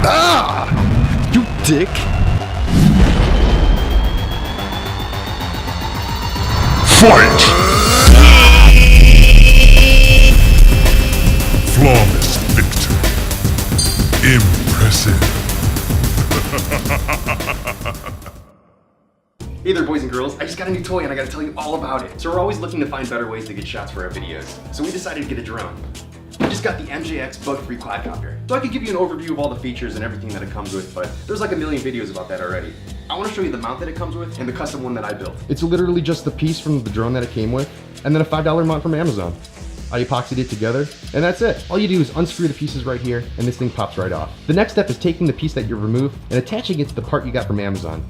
Ah! You dick! Fight! Flawless victory. Impressive. Hey there, boys and girls. I just got a new toy and I gotta tell you all about it. So we're always looking to find better ways to get shots for our videos. So we decided to get a drone. I just got the MJX Bug-free quadcopter. So I can give you an overview of all the features and everything that it comes with, but there's like a million videos about that already. I want to show you the mount that it comes with and the custom one that I built. It's literally just the piece from the drone that it came with, and then a $5 mount from Amazon. I epoxied it together, and that's it. All you do is unscrew the pieces right here, and this thing pops right off. The next step is taking the piece that you removed and attaching it to the part you got from Amazon.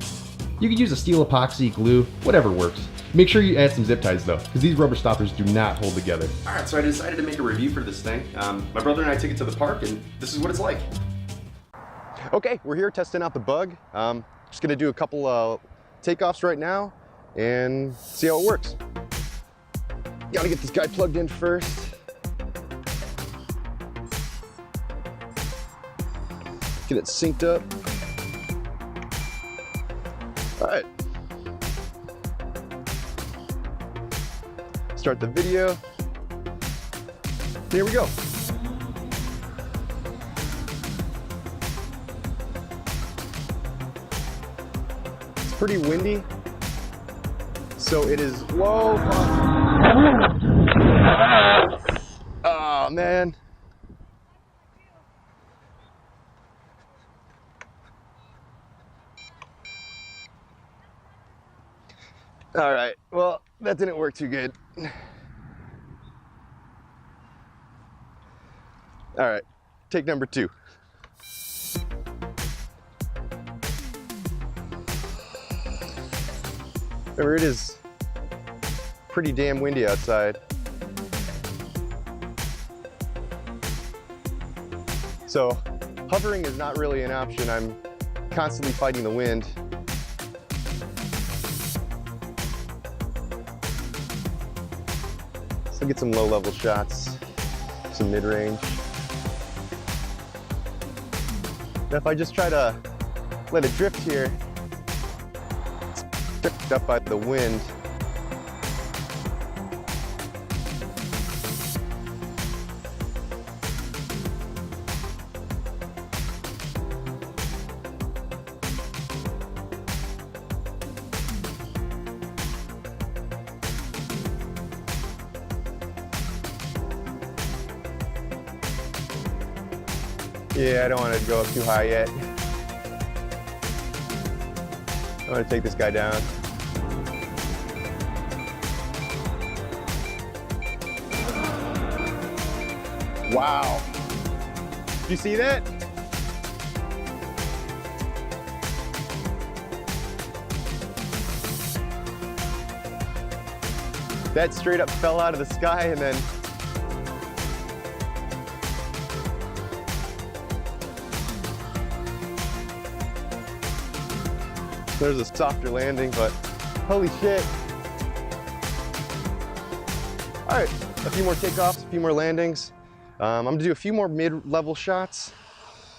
You could use a steel epoxy, glue, whatever works. Make sure you add some zip ties though, because these rubber stoppers do not hold together. All right, so I decided to make a review for this thing. My brother and I took it to the park, and this is what it's like. Okay, we're here testing out the Bug. Just gonna do a couple takeoffs right now and see how it works. Gotta get this guy plugged in first. Get it synced up. All right. Start the video. Here we go. It's pretty windy, so it is low. Oh man. All right, well, that didn't work too good. All right, take number 2. Remember, it is pretty damn windy outside. So hovering is not really an option. I'm constantly fighting the wind. So get some low-level shots, some mid-range. Now if I just try to let it drift here, it's picked up by the wind. Yeah, I don't want to go up too high yet. I want to take this guy down. Wow. You see that? That straight up fell out of the sky and then there's a softer landing, but holy shit. All right, a few more takeoffs, a few more landings. I'm gonna do a few more mid-level shots,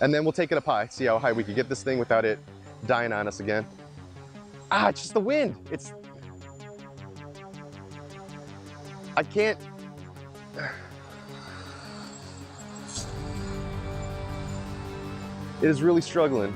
and then we'll take it up high, see how high we can get this thing without it dying on us again. Ah, it's just the wind. I can't. It is really struggling.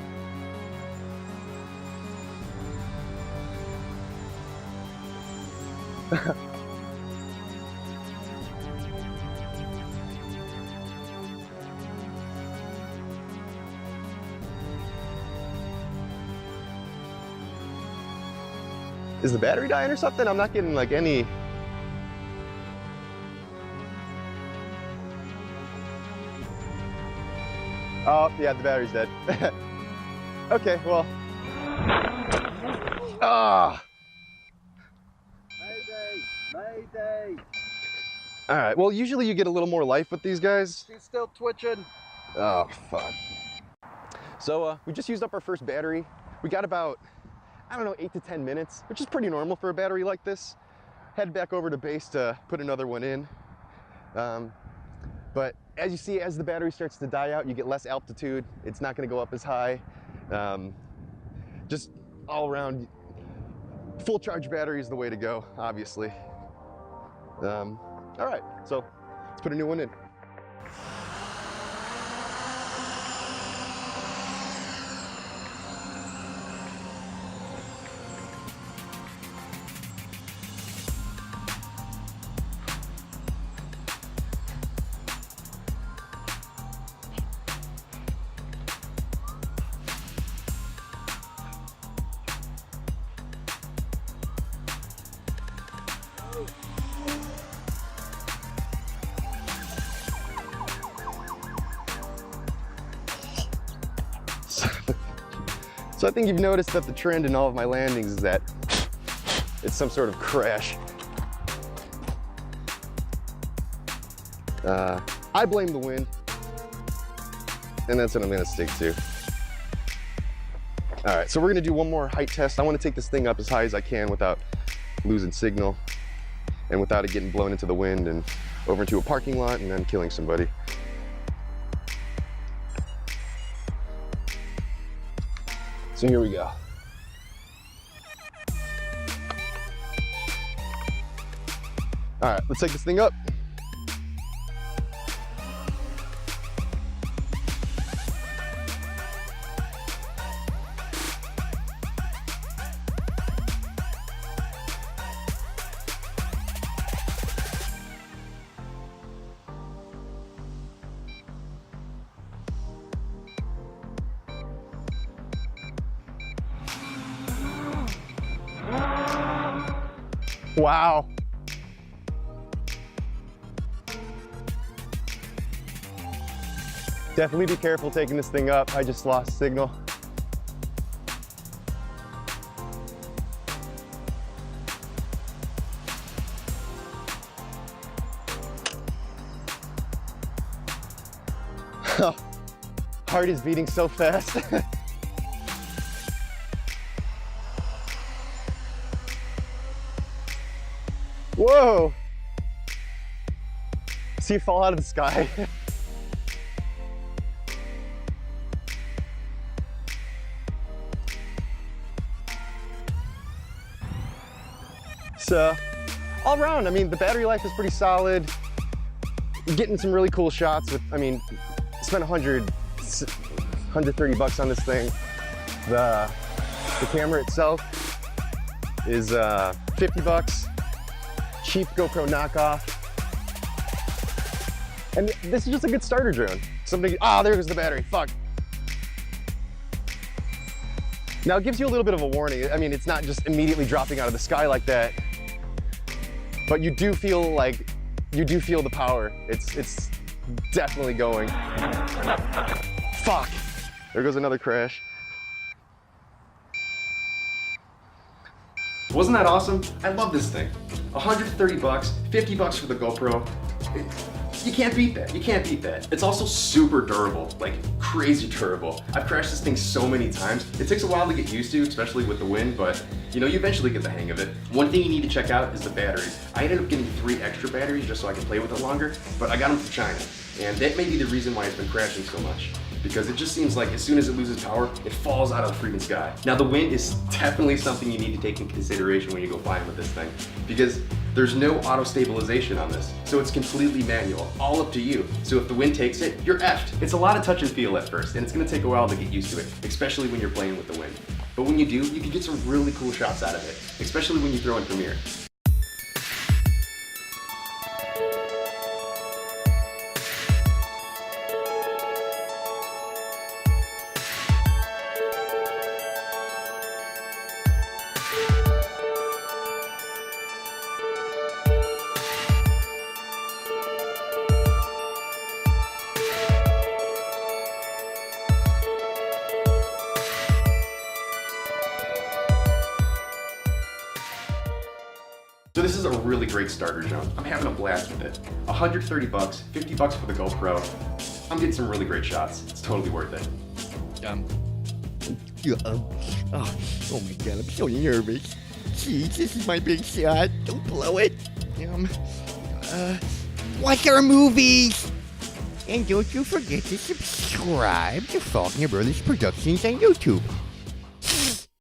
Is the battery dying or something? I'm not getting like any. Oh, yeah, the battery's dead. Okay, well. Ah. Mayday! All right, well, usually you get a little more life with these guys. She's still twitching. Oh, fuck. So we just used up our first battery. We got about, I don't know, 8 to 10 minutes, which is pretty normal for a battery like this. Head back over to base to put another one in. But as you see, as the battery starts to die out, you get less altitude. It's not going to go up as high. Just all around, full charge battery is the way to go, obviously. All right, so let's put a new one in. So I think you've noticed that the trend in all of my landings is that it's some sort of crash. I blame the wind, and that's what I'm gonna stick to. All right, so we're gonna do one more height test. I wanna take this thing up as high as I can without losing signal and without it getting blown into the wind and over into a parking lot and then killing somebody. So here we go. All right, let's take this thing up. Wow. Definitely be careful taking this thing up. I just lost signal. Heart is beating so fast. Whoa! See it fall out of the sky. So, all around, I mean, the battery life is pretty solid. Getting some really cool shots with, I mean, spent 130 bucks on this thing. The camera itself is 50 bucks. Cheap GoPro knockoff. And this is just a good starter drone. Something, there goes the battery, fuck. Now it gives you a little bit of a warning. I mean, it's not just immediately dropping out of the sky like that, but you do feel the power. It's definitely going. Fuck. There goes another crash. Wasn't that awesome? I love this thing. 130 bucks, 50 bucks for the GoPro. You can't beat that. You can't beat that. It's also super durable, like crazy durable. I've crashed this thing so many times. It takes a while to get used to, especially with the wind, but you know, you eventually get the hang of it. One thing you need to check out is the batteries. I ended up getting 3 extra batteries just so I can play with it longer, but I got them from China. And that may be the reason why it's been crashing so much, because it just seems like as soon as it loses power, it falls out of the freaking sky. Now the wind is definitely something you need to take in consideration when you go flying with this thing, because there's no auto stabilization on this. So it's completely manual, all up to you. So if the wind takes it, you're effed. It's a lot of touch and feel at first, and it's gonna take a while to get used to it, especially when you're playing with the wind. But when you do, you can get some really cool shots out of it, especially when you throw in Premiere. So this is a really great starter drone. I'm having a blast with it. 130 bucks, 50 bucks for the GoPro. I'm getting some really great shots. It's totally worth it. Oh my god, I'm so nervous. Jeez, this is my big shot. Don't blow it. Watch our movies. And don't you forget to subscribe to Faulkner Brothers Productions on YouTube.